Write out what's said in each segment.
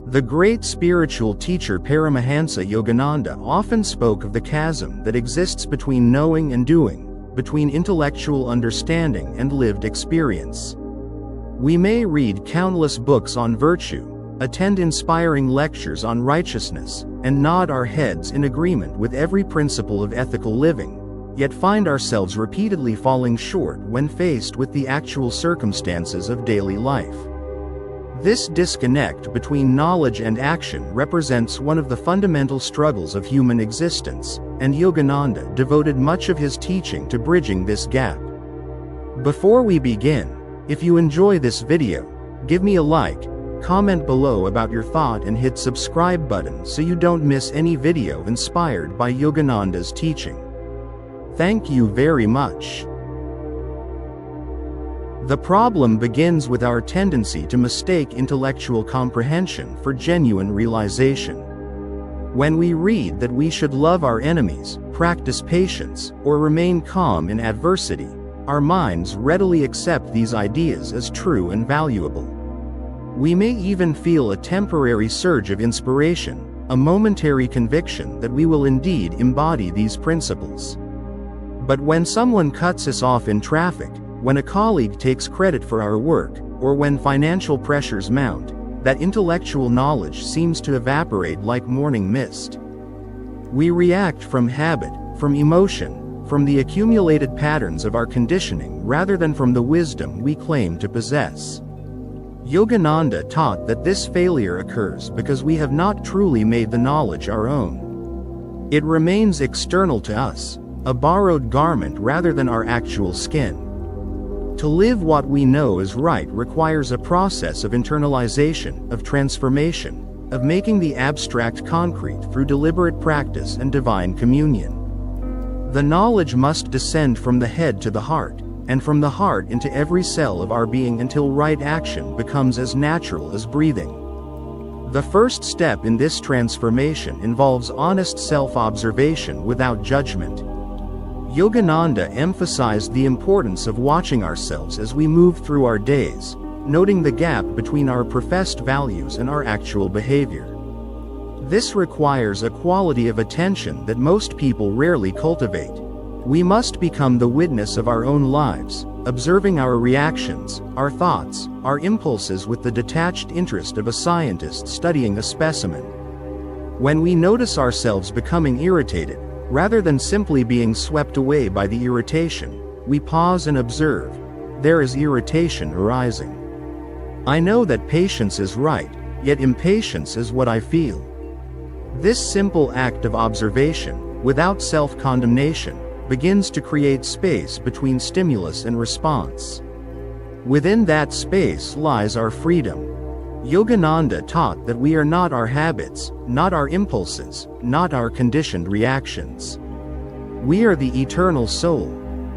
The great spiritual teacher Paramahansa Yogananda often spoke of the chasm that exists between knowing and doing, between intellectual understanding and lived experience. We may read countless books on virtue, attend inspiring lectures on righteousness, and nod our heads in agreement with every principle of ethical living, yet find ourselves repeatedly falling short when faced with the actual circumstances of daily life. This disconnect between knowledge and action represents one of the fundamental struggles of human existence, and Yogananda devoted much of his teaching to bridging this gap. Before we begin, if you enjoy this video, give me a like, comment below about your thought and hit subscribe button so you don't miss any video inspired by Yogananda's teaching. Thank you very much. The problem begins with our tendency to mistake intellectual comprehension for genuine realization. When we read that we should love our enemies, practice patience, or remain calm in adversity, our minds readily accept these ideas as true and valuable. We may even feel a temporary surge of inspiration, a momentary conviction that we will indeed embody these principles. But when someone cuts us off in traffic, when a colleague takes credit for our work, or when financial pressures mount, that intellectual knowledge seems to evaporate like morning mist. We react from habit, from emotion, from the accumulated patterns of our conditioning rather than from the wisdom we claim to possess. Yogananda taught that this failure occurs because we have not truly made the knowledge our own. It remains external to us, a borrowed garment rather than our actual skin. To live what we know is right requires a process of internalization, of transformation, of making the abstract concrete through deliberate practice and divine communion. The knowledge must descend from the head to the heart, and from the heart into every cell of our being until right action becomes as natural as breathing. The first step in this transformation involves honest self-observation without judgment. Yogananda emphasized the importance of watching ourselves as we move through our days, noting the gap between our professed values and our actual behavior. This requires a quality of attention that most people rarely cultivate. We must become the witness of our own lives, observing our reactions, our thoughts, our impulses with the detached interest of a scientist studying a specimen. When we notice ourselves becoming irritated, rather than simply being swept away by the irritation, we pause and observe. There is irritation arising. I know that patience is right, yet impatience is what I feel. This simple act of observation, without self-condemnation, begins to create space between stimulus and response. Within that space lies our freedom. Yogananda taught that we are not our habits, not our impulses, not our conditioned reactions. We are the eternal soul,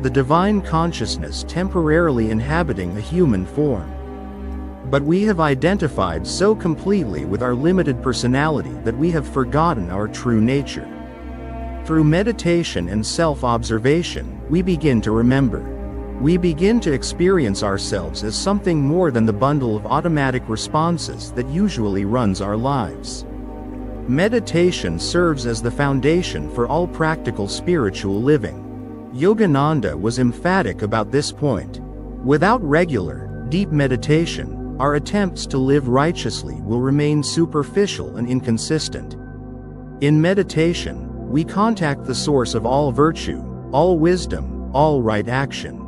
the divine consciousness temporarily inhabiting a human form. But we have identified so completely with our limited personality that we have forgotten our true nature. Through meditation and self-observation, we begin to remember. We begin to experience ourselves as something more than the bundle of automatic responses that usually runs our lives. Meditation serves as the foundation for all practical spiritual living. Yogananda was emphatic about this point. Without regular, deep meditation, our attempts to live righteously will remain superficial and inconsistent. In meditation, we contact the source of all virtue, all wisdom, all right action.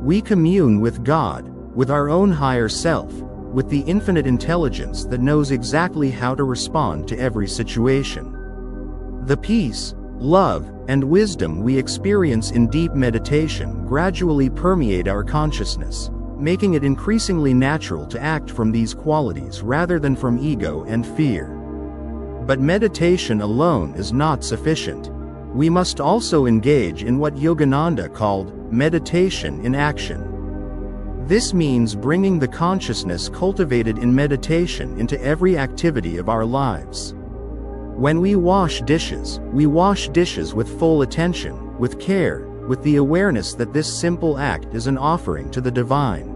We commune with God, with our own higher self, with the infinite intelligence that knows exactly how to respond to every situation. The peace, love, and wisdom we experience in deep meditation gradually permeate our consciousness, making it increasingly natural to act from these qualities rather than from ego and fear. But meditation alone is not sufficient. We must also engage in what Yogananda called meditation in action. This means bringing the consciousness cultivated in meditation into every activity of our lives. When we wash dishes with full attention, with care, with the awareness that this simple act is an offering to the divine.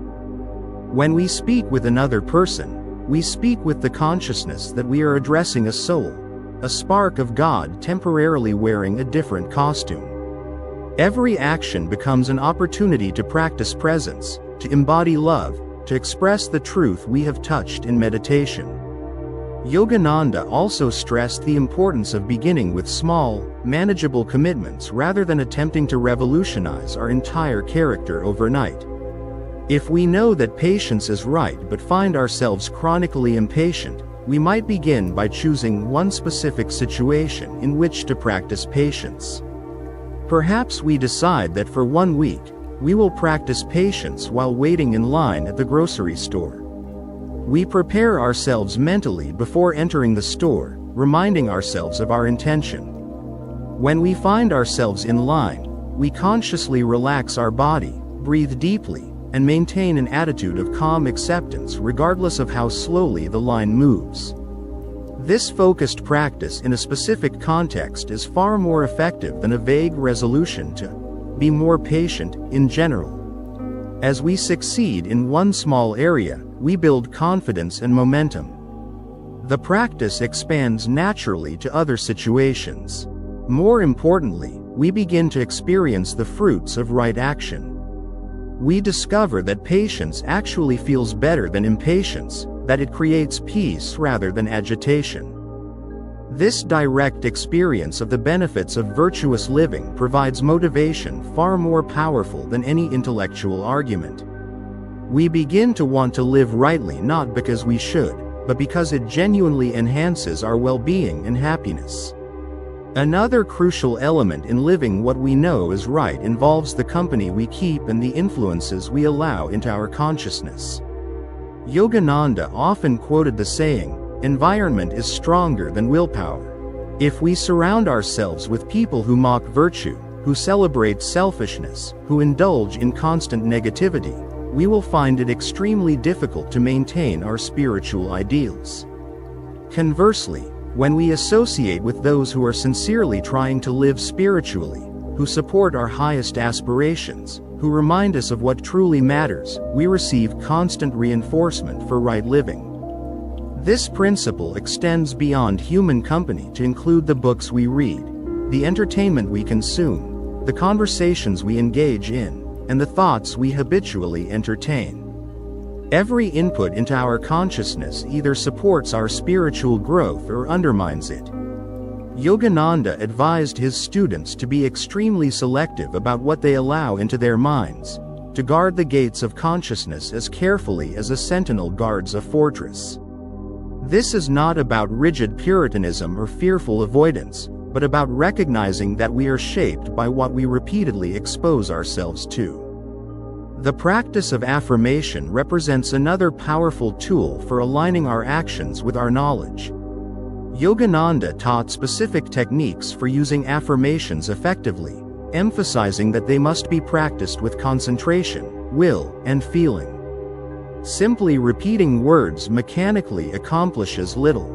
When we speak with another person, We speak with the consciousness that we are addressing a soul, a spark of God temporarily wearing a different costume. Every action becomes an opportunity to practice presence, to embody love, to express the truth we have touched in meditation. Yogananda also stressed the importance of beginning with small, manageable commitments rather than attempting to revolutionize our entire character overnight. If we know that patience is right but find ourselves chronically impatient, we might begin by choosing one specific situation in which to practice patience. Perhaps we decide that for 1 week, we will practice patience while waiting in line at the grocery store. We prepare ourselves mentally before entering the store, reminding ourselves of our intention. When we find ourselves in line, we consciously relax our body, breathe deeply, and maintain an attitude of calm acceptance regardless of how slowly the line moves. This focused practice in a specific context is far more effective than a vague resolution to be more patient in general. As we succeed in one small area, we build confidence and momentum. The practice expands naturally to other situations. More importantly, we begin to experience the fruits of right action. We discover that patience actually feels better than impatience, that it creates peace rather than agitation. This direct experience of the benefits of virtuous living provides motivation far more powerful than any intellectual argument. We begin to want to live rightly not because we should, but because it genuinely enhances our well-being and happiness. Another crucial element in living what we know is right involves the company we keep and the influences we allow into our consciousness. Yogananda often quoted the saying, "Environment is stronger than willpower." If we surround ourselves with people who mock virtue, who celebrate selfishness, who indulge in constant negativity, we will find it extremely difficult to maintain our spiritual ideals. Conversely, when we associate with those who are sincerely trying to live spiritually, who support our highest aspirations, who remind us of what truly matters, we receive constant reinforcement for right living. This principle extends beyond human company to include the books we read, the entertainment we consume, the conversations we engage in, and the thoughts we habitually entertain. Every input into our consciousness either supports our spiritual growth or undermines it. Yogananda advised his students to be extremely selective about what they allow into their minds, to guard the gates of consciousness as carefully as a sentinel guards a fortress. This is not about rigid puritanism or fearful avoidance, but about recognizing that we are shaped by what we repeatedly expose ourselves to. The practice of affirmation represents another powerful tool for aligning our actions with our knowledge. Yogananda taught specific techniques for using affirmations effectively, emphasizing that they must be practiced with concentration, will, and feeling. Simply repeating words mechanically accomplishes little.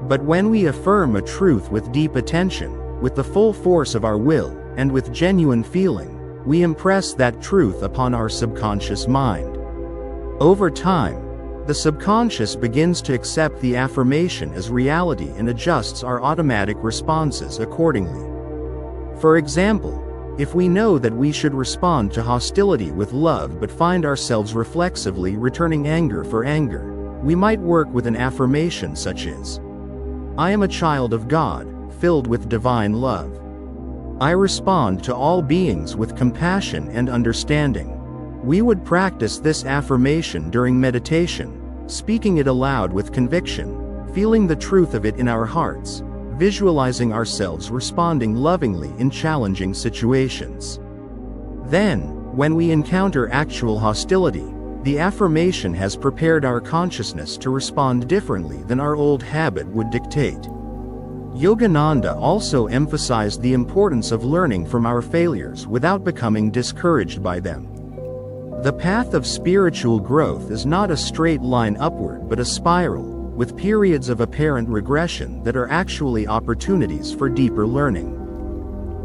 But when we affirm a truth with deep attention, with the full force of our will, and with genuine feeling, we impress that truth upon our subconscious mind. Over time, the subconscious begins to accept the affirmation as reality and adjusts our automatic responses accordingly. For example, if we know that we should respond to hostility with love but find ourselves reflexively returning anger for anger, we might work with an affirmation such as, "I am a child of God, filled with divine love. I respond to all beings with compassion and understanding." We would practice this affirmation during meditation, speaking it aloud with conviction, feeling the truth of it in our hearts, visualizing ourselves responding lovingly in challenging situations. Then, when we encounter actual hostility, the affirmation has prepared our consciousness to respond differently than our old habit would dictate. Yogananda also emphasized the importance of learning from our failures without becoming discouraged by them. The path of spiritual growth is not a straight line upward but a spiral, with periods of apparent regression that are actually opportunities for deeper learning.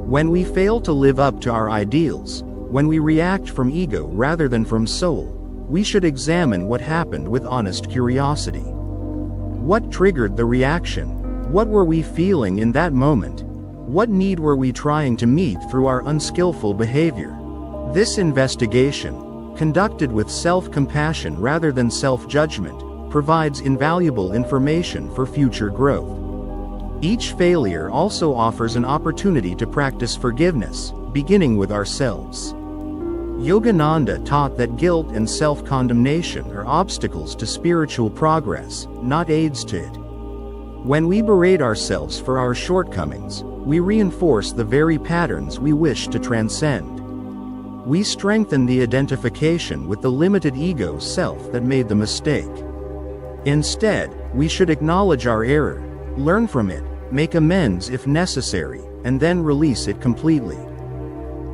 When we fail to live up to our ideals, when we react from ego rather than from soul, we should examine what happened with honest curiosity. What triggered the reaction? What were we feeling in that moment? What need were we trying to meet through our unskillful behavior? This investigation, conducted with self-compassion rather than self-judgment, provides invaluable information for future growth. Each failure also offers an opportunity to practice forgiveness, beginning with ourselves. Yogananda taught that guilt and self-condemnation are obstacles to spiritual progress, not aids to it. When we berate ourselves for our shortcomings, we reinforce the very patterns we wish to transcend. We strengthen the identification with the limited ego self that made the mistake. Instead, we should acknowledge our error, learn from it, make amends if necessary, and then release it completely.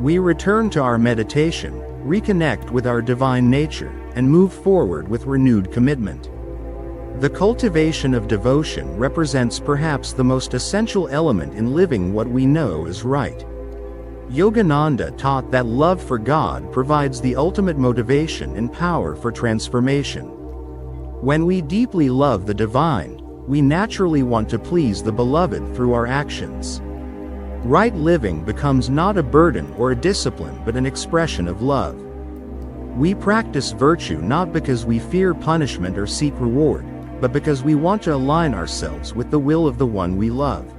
We return to our meditation, reconnect with our divine nature, and move forward with renewed commitment. The cultivation of devotion represents perhaps the most essential element in living what we know is right. Yogananda taught that love for God provides the ultimate motivation and power for transformation. When we deeply love the divine, we naturally want to please the beloved through our actions. Right living becomes not a burden or a discipline but an expression of love. We practice virtue not because we fear punishment or seek reward, but because we want to align ourselves with the will of the one we love.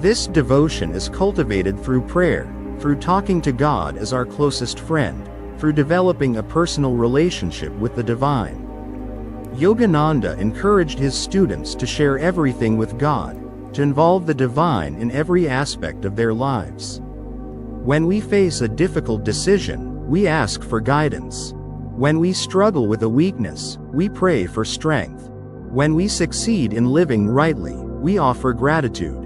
This devotion is cultivated through prayer, through talking to God as our closest friend, through developing a personal relationship with the divine. Yogananda encouraged his students to share everything with God, to involve the divine in every aspect of their lives. When we face a difficult decision, we ask for guidance. When we struggle with a weakness, we pray for strength. When we succeed in living rightly, we offer gratitude.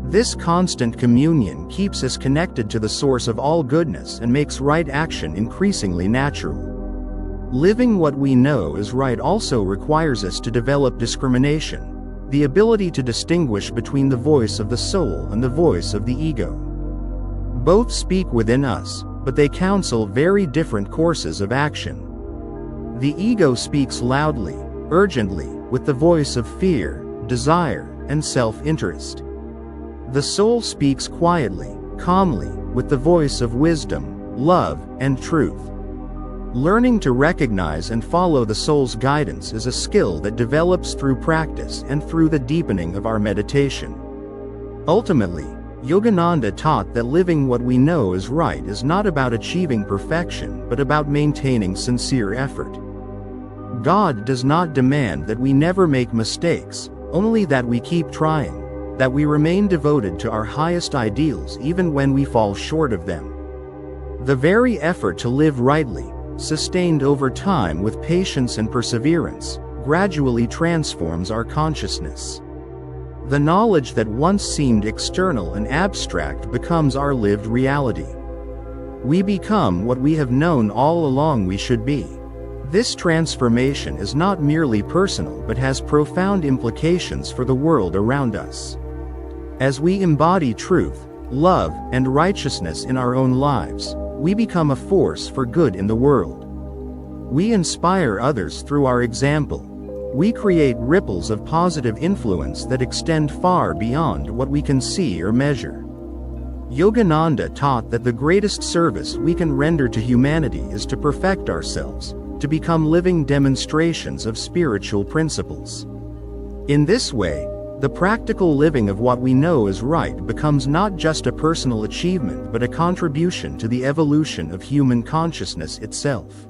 This constant communion keeps us connected to the source of all goodness and makes right action increasingly natural. Living what we know is right also requires us to develop discrimination, the ability to distinguish between the voice of the soul and the voice of the ego. Both speak within us, but they counsel very different courses of action. The ego speaks loudly, urgently, with the voice of fear, desire, and self-interest. The soul speaks quietly, calmly, with the voice of wisdom, love, and truth. Learning to recognize and follow the soul's guidance is a skill that develops through practice and through the deepening of our meditation. Ultimately, Yogananda taught that living what we know is right is not about achieving perfection but about maintaining sincere effort. God does not demand that we never make mistakes, only that we keep trying, that we remain devoted to our highest ideals even when we fall short of them. The very effort to live rightly, sustained over time with patience and perseverance, gradually transforms our consciousness. The knowledge that once seemed external and abstract becomes our lived reality. We become what we have known all along we should be. This transformation is not merely personal but has profound implications for the world around us. As we embody truth, love, and righteousness in our own lives, we become a force for good in the world. We inspire others through our example. We create ripples of positive influence that extend far beyond what we can see or measure. Yogananda taught that the greatest service we can render to humanity is to perfect ourselves, to become living demonstrations of spiritual principles. In this way, the practical living of what we know is right becomes not just a personal achievement but a contribution to the evolution of human consciousness itself.